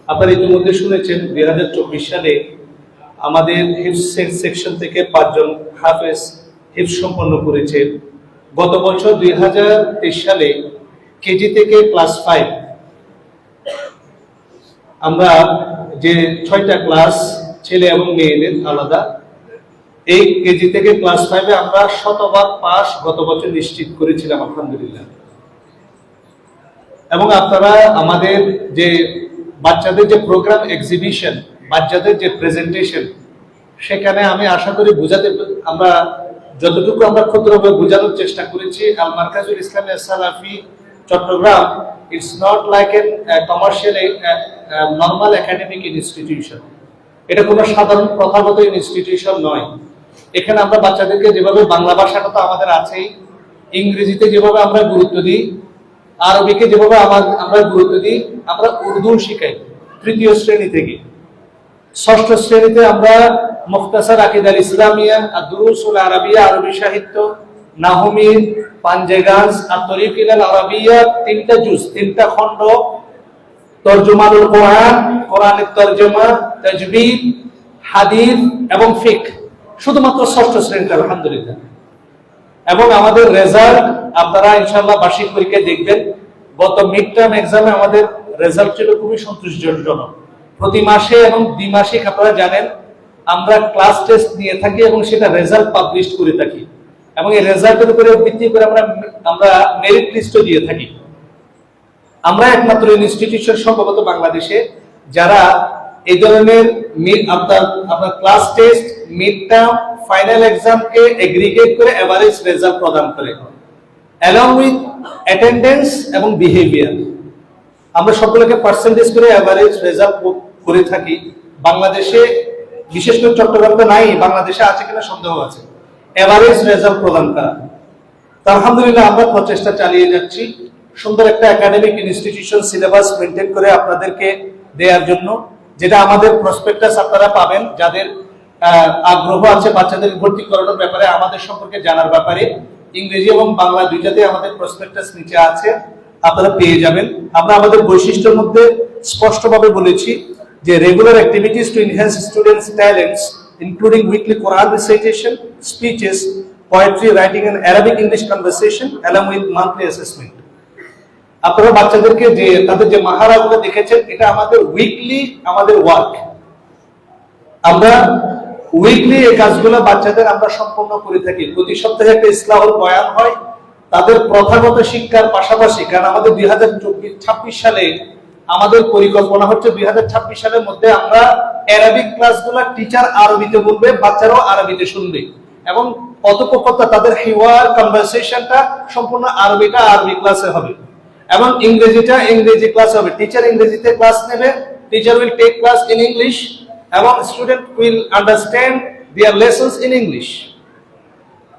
আপনারা ইতিমধ্যে শুনেছেন 2024 সালে আমাদের হিফজ সেকশন থেকে 5 জন হাফেজ হিফজ সম্পন্ন করেছে। গত বছর 2023 সালে কেজি থেকে ক্লাস 5 আমরা যে 6টা ক্লাস ছেলে এবং মেয়েদের আলাদা, এই কেজি থেকে ক্লাস 5 এ আমরা শতভাগ পাস গত বছর নিশ্চিত করেছিলাম আলহামদুলিল্লাহ। এবং আপনারা আমাদের যে বাচ্চাদের যে প্রোগ্রাম এক্সিবিশন, বাচ্চাদের যে প্রেজেন্টেশন, সেখানে আমি আশা করি আমরা যতটুকু আমরা ক্ষুদ্রভাবে বোঝানোর চেষ্টা করেছি, আল Markazul Islami Salafi Chittagong it's not like an commercial normal academic institution. এটা কোনো সাধারণ প্রথাগত ইনস্টিটিউশন নয়। এখানে আমরা বাচ্চাদেরকে যেভাবে বাংলা ভাষাটা তো আমাদের আছেই, ইংরেজিতে যেভাবে আমরা গুরুত্ব দিই, আরবিকে যেভাবে আমরা গুরুত্ব দিই, আমরা উর্দু শিখাই 3য় শ্রেণী থেকে। 6ষ্ঠ শ্রেণীতে আমরা মুখতাসার আকিদাল ইসলামিয়া, আদ-দুরুসুল আরাবিয়া, আরবি সাহিত্য, নাহমিন, পাঞ্জেগানস, আত-তরিক ইলাল আরাবিয়া, 3টা জুজ, 3টা খণ্ড, তরজুমানুল কোরআন, কোরআনের তরজমা, তাজবিদ, হাদিস এবং ফিকহ, শুধুমাত্র 6ষ্ঠ শ্রেণীতে আলহামদুলিল্লাহ। এবং আমাদের রেজাল্ট আপনারা ইনশাআল্লাহ বার্ষিক পরীক্ষায় দেখবেন, গত মিড টার্ম এক্সামে আমাদের রেজাল্ট ছিল খুবই সন্তোষজনক। প্রতি মাসে এবং দ্বিমাসিক আপনারা জানেন আমরা ক্লাস টেস্ট নিয়ে থাকি এবং সেটা রেজাল্ট পাবলিশ করে থাকি, এবং এই রেজাল্টের উপরে ভিত্তি করে আমরা মেরিট লিস্টও দিয়ে থাকি। আমরা একমাত্র ইনস্টিটিউশন সম্ভবত বাংলাদেশে যারা এই ধরনের আপনার class test, mid term, final এক্সামকে এগ্রিগেট করে এভারেজ রেজাল্ট প্রদান করে, অ্যালং উইথ অ্যাটেন্ডেন্স এবং বিহেভিয়ার। আমরা সবগুলোকে পার্সেন্টেজ করে এভারেজ রেজাল্ট করে থাকি। বাংলাদেশে, বিশেষ করে চট্টগ্রামে নাই, বাংলাদেশে আছে কিনা সন্দেহ আছে, এভারেজ রেজাল্ট প্রদান করা। তো আলহামদুলিল্লাহ আমরা প্রচেষ্টা চালিয়ে যাচ্ছি সুন্দর একটা একাডেমিক ইনস্টিটিউশন সিলেবাস মেনটেন করে আপনাদেরকে দেওয়ার জন্য, যেটা আমাদের প্রসপেক্টাস আপনারা পাবেন। যাদের আগ্রহ আছে বাচ্চাদের ভর্তি করানোর ব্যাপারে, আমাদের সম্পর্কে জানার ব্যাপারে, ইংরেজি এবং বাংলা দুইটাতে আমাদের প্রসপেক্টাস নিচে আছে, আপনারা পেয়ে যাবেন। আমরা আমাদের বৈশিষ্ট্যের মধ্যে স্পষ্টভাবে বলেছি যে regular activities to enhance students talents including weekly Quran recitation, speeches, poetry, writing and Arabic English conversation along with monthly assessment. আপনারা বাচ্চাদেরকে যে তাদের যে মাহারাগুলো দেখেছেন, এটা আমাদের উইকলি আমাদের ওয়ার্ক। আমরা উইকলি এই কাজগুলো বাচ্চাদের আমরা সম্পন্ন করে থাকি। প্রতি সপ্তাহে একটা ইসলাহুল বয়ান হয় তাদের প্রথাগত শিক্ষার পাশাপাশি, কারণ আমাদের 2026 সালে আমাদের পরিকল্পনা হচ্ছে 2026 সালের মধ্যে আমরা অ্যারাবিক ক্লাসগুলো টিচার আরবিতে বলবে, বাচ্চারাও আরবিতে শুনবে, এবং কথোপকথন তাদের হিওয়ার কনভারসেশনটা সম্পূর্ণ আরবিটা আরবি ক্লাসে হবে, এবং ইংরেজিটা ইংরেজি ক্লাস হবে। টিচার ইংরেজিতে ক্লাস নেবে, teacher will take class in English, এবং student will understand their lessons in English.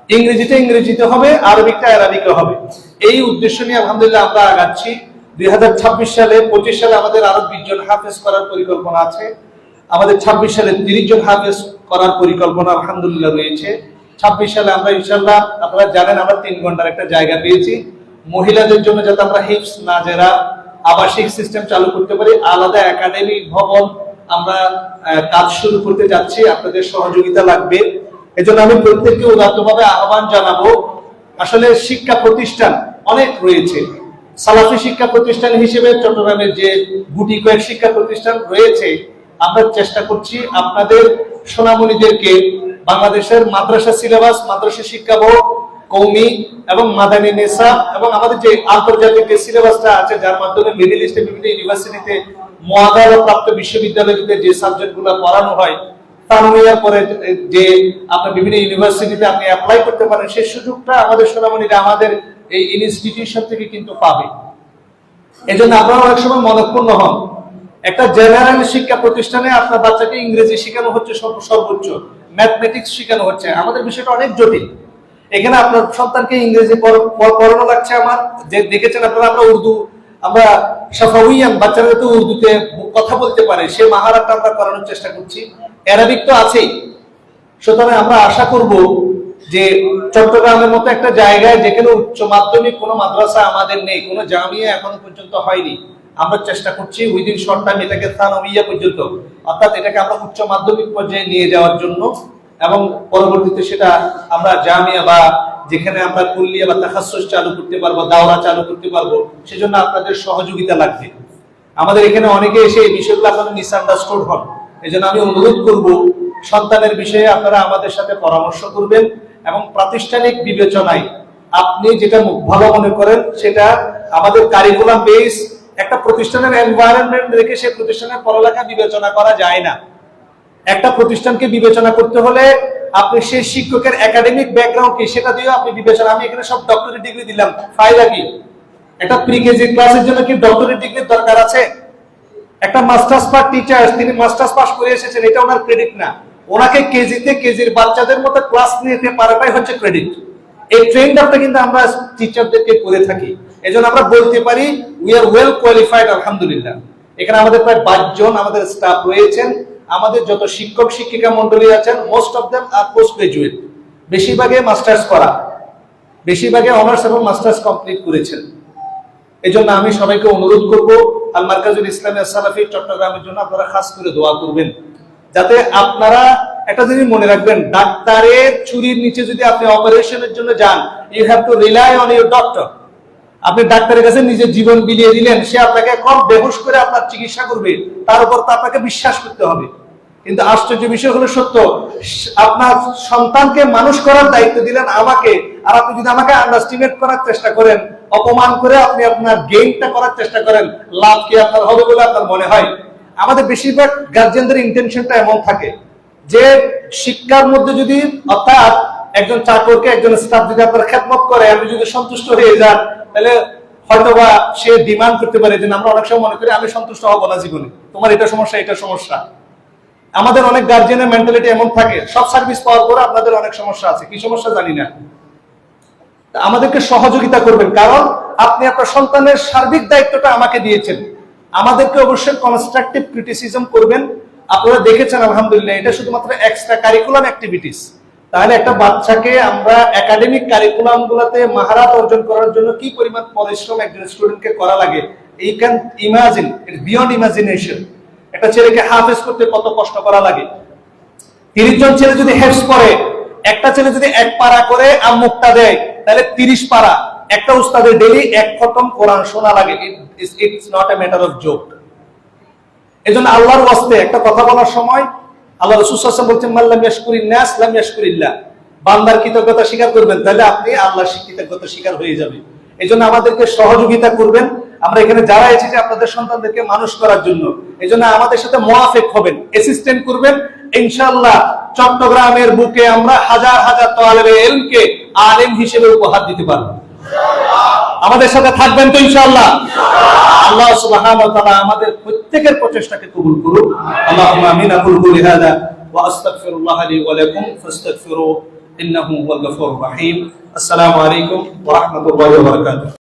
ইংরেজিতে হবে, আরবিটা আরবিকে হবে। এই উদ্দেশ্য নিয়ে আলহামদুলিল্লাহ আমরা আগাচ্ছি। 2026 সালে 25 সালে আমাদের আরো 20 জন হাফেজ করার পরিকল্পনা আছে। আমাদের 26 সালে 30 জন হাফেজ করার পরিকল্পনা আলহামদুলিল্লাহ রয়েছে। 26 সালে আমরা ইনশাআল্লাহ, আপনারা জানেন আমরা 3 ঘন্টার একটা জায়গা পেয়েছি মহিলাদের জন্য, যাতে আমরা হিফজ নাজেরা আবাসিক সিস্টেম চালু করতে পারি। আলাদা একাডেমিক ভবন আমরা কাজ শুরু করতে যাচ্ছি, আপনাদের সহযোগিতা লাগবে। এজন্য আমি প্রত্যেককে উদাত্তভাবে আহ্বান জানাবো। আসলে শিক্ষা প্রতিষ্ঠান অনেক রয়েছে, সালাফি শিক্ষা প্রতিষ্ঠান হিসেবে চট্টগ্রামের যে গুটি কয়েক শিক্ষা প্রতিষ্ঠান রয়েছে, আমরা চেষ্টা করছি আপনাদের সোনামণিদেরকে বাংলাদেশের মাদ্রাসা সিলেবাস, মাদ্রাসা শিক্ষা বোর্ড, কওমি এবং মাদানী নেসা, এবং আমাদের যে আন্তর্জাতিক যে সিলেবাসটা আছে, যার মাধ্যমে মিডল ইস্টে বিভিন্ন ইউনিভার্সিটিতে মুআদালা প্রাপ্ত বিশ্ববিদ্যালয়গুলোতে যে সাবজেক্টগুলো পড়ানো হয়, তানমিয়ার পরে যে আপনি বিভিন্ন ইউনিভার্সিটিতে আপনি অ্যাপ্লাই করতে পারেন, সেই সুযোগটা আমাদের সোনামণিরা আমাদের এই ইনস্টিটিউশন থেকে কিন্তু পাবে। এজন্য আপনারা অনেক সময় মনঃক্ষুণ্ণ হন। একটা জেনারেল শিক্ষা প্রতিষ্ঠানে আপনার বাচ্চাকে ইংরেজি শেখানো হচ্ছে সর্বোচ্চ, ম্যাথমেটিক্স শেখানো হচ্ছে, আমাদের বিষয়টা অনেক জটিল। এখানে আপনার সন্তানকে ইংরেজি পড়ানো লাগছে। আমার যে দেখেছেন আপনারা, আমরা উর্দু, আমরা সাফাউইয়ান বাচ্চারা তো উর্দুতে কথা বলতে পারে, সে মাহারাতটা আমরা করানোর চেষ্টা করছি। অ্যারাবিক তো আছেই। সুতরাং আমরা আশা করব যে চট্টগ্রামের মতো একটা জায়গায় যেখানে উচ্চ মাধ্যমিক কোনো মাদ্রাসা আমাদের নেই, কোনো জামিয়া এখনো পর্যন্ত হয়নি, আমরা চেষ্টা করছি উইদিন শর্ট টাইম এটাকে থানাউইয়া পর্যন্ত, অর্থাৎ এটাকে আমরা উচ্চ মাধ্যমিক পর্যায়ে নিয়ে যাওয়ার জন্য, এবং পরবর্তীতে সেটা আমরা জামিয়া বা যেখানে আমরা কুল্লিয়া বা তাখাসসুস চালু করতে পারবো, দাওরা চালু করতে পারবো, সেজন্য আপনাদের সহযোগিতা লাগবে। আমাদের এখানে অনেকে এসে এই বিষয়গুলো আপনারা মিসআন্ডারস্টুড হন, এজন্য আমি অনুরোধ করব সন্তানের বিষয়ে আপনারা আমাদের সাথে পরামর্শ করবেন এবং প্রাতিষ্ঠানিক বিবেচনায় আপনি যেটা ভালো মনে করেন সেটা, আমাদের কারিকুলাম বেস একটা প্রতিষ্ঠানের এনভায়রনমেন্ট রেখে সে প্রতিষ্ঠানের পড়ালেখা বিবেচনা করা যায় না। একটা প্রতিষ্ঠানকে বিবেচনা করতে হলে আপনি সেই শিক্ষকের একাডেমিক ব্যাকগ্রাউন্ড কি সেটা দিয়ে আপনি বিবেচনা। আমি এখানে সব ডক্টরেট ডিগ্রি দিলাম, ফায়দা কি? একটা প্রি কেজি ক্লাসের জন্য কি ডক্টরেট ডিগ্রির দরকার আছে? একটা মাস্টার্স পাস টিচার, তিনি মাস্টার্স পাস করে এসেছেন, এটা ওনার ক্রেডিট না। ওনাকে কেজিতে কেজির বাচ্চাদের মতো ক্লাস নিতে পারাটাই হচ্ছে ক্রেডিট। এই ট্রেন্ড আপটা কিন্তু আমরা টিচারদেরকে করে থাকি, এজন্য আমরা বলতে পারি উই আর ওয়েল কোয়ালিফাইড আলহামদুলিল্লাহ। এখানে আমাদের প্রায় 22 জন আমাদের স্টাফ রয়েছেন। আমাদের যত শিক্ষক শিক্ষিকা মন্ডলী আছেন most of them are post graduate, বেশিরভাগে মাস্টার্স করা, বেশিরভাগে অনার্স এবং মাস্টার্স কমপ্লিট করেছেন। এজন্য আমি সবাইকে অনুরোধ করব আল মারকাজুল ইসলামিয়া সালাফি চট্টগ্রামের জন্য আপনারা খাস করে দোয়া করবেন, যাতে আপনারা একটা জিনিস মনে রাখবেন, ডাক্তারের ছুরির নিচে যদি আপনি অপারেশনের জন্য যান, you have to rely on your doctor. আপনি ডাক্তারের কাছে নিজের জীবন বিলিয়ে দিলেন, সে আপনাকে কম বেহুশ করে আপনার চিকিৎসা করবে, তার উপর তো আপনাকে বিশ্বাস করতে হবে। কিন্তু আশ্চর্য বিষয় হলো সত্য, আপনার সন্তানকে মানুষ করার দায়িত্ব দিলেন আমাকে, আর আপনি যদি আমাকে আন্ডারস্টিমেট করার চেষ্টা করেন, অপমান করে আপনি আপনার গেইনটা করার চেষ্টা করেন, লাভ কি আপনার হবে বলে আপনার মনে হয়? আমাদের বেশিরভাগ গার্জিয়ানদের ইন্টেনশনটা এমন থাকে যে শিক্ষার মধ্যে যদি, অর্থাৎ একজন চাকরকে একজন স্টাফ যদি আপনার খেদমত করে, আপনি যদি সন্তুষ্ট হয়ে যান, তাহলে হয়তোবা সে ডিমান্ড করতে পারে যে আমরা অনেক সময় মনে করি আমি সন্তুষ্ট হব না জীবনে, তোমার এটা সমস্যা এটা সমস্যা। আমাদের অনেক গার্জিয়ানের মেন্টালিটি এমন থাকে, সব সার্ভিস পাওয়ার পরে আপনাদের অনেক সমস্যা আছে, কি সমস্যা জানি না। আমাদেরকে সহযোগিতা করবেন, কারণ আপনি আপনার সন্তানের সার্বিক দায়িত্বটা আমাকে দিয়েছেন। আমাদেরকে অবশ্যই কনস্ট্রাকটিভ ক্রিটিসিজম করবেন। আপনারা দেখেছেন আলহামদুলিল্লাহ, এটা শুধুমাত্র এক্সট্রা কারিকুলাম অ্যাক্টিভিটিস। তাহলে একটা বাচ্চাকে আমরা একাডেমিক কারিকুলাম গুলাতে মাহারাত অর্জন করার জন্য কি পরিমাণ পরিশ্রম একজন স্টুডেন্টকে করা লাগে, you can imagine, it's beyond imagination. একটা ছেলেকে হাফেজ করতে কত কষ্ট করা লাগে। 30 জন ছেলে যদি হেফজ করে, একটা ছেলে যদি 1 পারা করে মুক্তা দেয়, তাহলে 30 পারা। একটা উস্তাদের ডেইলি 1 খতম কোরআন শোনা লাগে। It's not a matter of joke. এজন্য আল্লাহর ওয়াস্তে একটা কথা বলার সময় আল্লাহ রাসূল সাল্লাল্লাহু আলাইহি ওয়াসাল্লাম বলছেন, মান লাম ইয়াশকুরিন নাস লাম ইয়াশকুরিল্লাহ। বান্দার কৃতজ্ঞতা স্বীকার করবেন, তাহলে আপনি আল্লাহর কৃতজ্ঞতা স্বীকার হয়ে যাবে। এজন্য আমাদেরকে সহযোগিতা করবেন। আমরা এখানে যারা এসেছি আপনাদের সন্তানদেরকে মানুষ করার জন্য, এজন্য আমাদের সাথে মুআফিক হবেন, অ্যাসিস্ট্যান্ট করবেন। ইনশাআল্লাহ চট্টগ্রামের বুকে আমরা হাজার হাজার তালেবে ইলমকে আলেম হিসেবে উপহার দিতে পারবো। আমাদের সাথে থাকবেন তো ইনশাআল্লাহ? আল্লাহ সুবহানাহু ওয়া তাআলা আমাদের প্রত্যেকের প্রচেষ্টাকে কবুল করুন। আল্লাহুম্মা আমিন। আকুলু কুলি হাযা ওয়া আস্তাগফিরুল্লাহ লি ওয়া লাকুম ফাস্তাগফিরু ইন্নাহু হুয়াল গফুরুর রহিম। আসসালামু আলাইকুম ওয়া রাহমাতুল্লাহি ওয়া বারাকাতুহু।